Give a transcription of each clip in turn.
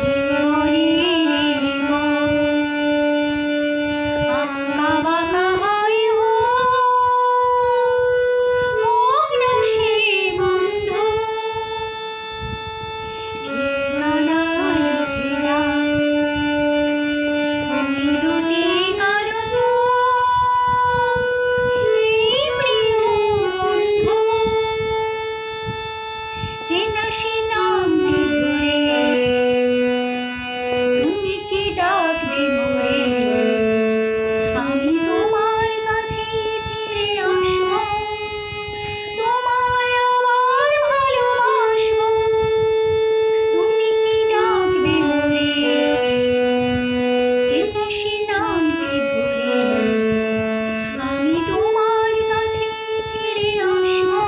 জীবনের আঁকা বাঁকা হয় হোক না সে বন্ধ, ঠিকানা লিখে যাও ওই দুটি কালো চোখ, এই প্রিয় বন্ধু চেনা সে নামটি ধরে তুমি কি ডাকবে মোরে, আমি তোমার কাছে ফিরে আসবো, তোমায় আবার ভালোবাসবো, তুমি কি ডাকবে মোরে চেনা সে নামটি ধরে আমি তোমার কাছে ফিরে আসবো।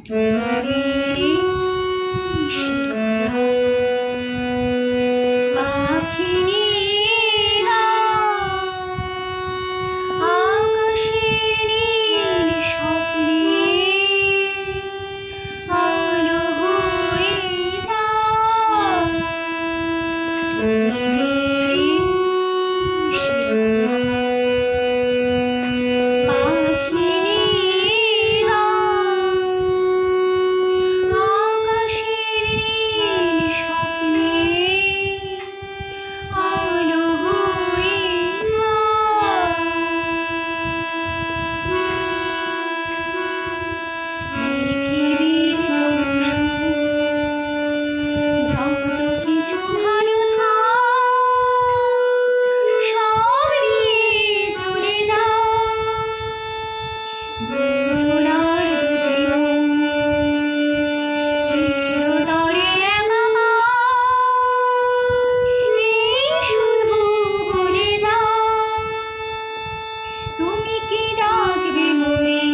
তোমাদেরই সে কথা পাখিনি আকাশের নীল স্বপ্নে আলো হয়ে যায়, তোমাদেরই সে কথা পাখিনি আকাশের নীল স্বপ্নে আলো হয়ে যায়, পৃথিবীর যত কিছু ভালো সব নিয়ে চলে যাও, দুজনার দুটি মন চিরতরে একা, এই শুধু বলে যাও তুমি কি ডাকবে মোরে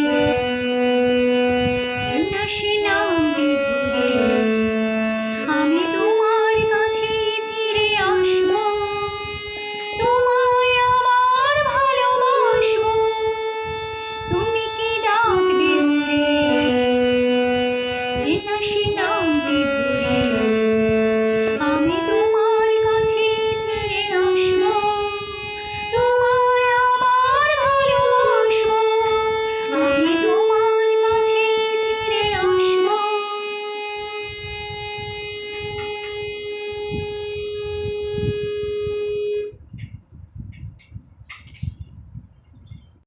চেনা সে নামটি ধরে আমি তোমার কাছে ফিরে আসবো, তোমায় আবার ভালোবাসবো, তুমি কি ডাকবে মোরে চেনা সে নামটি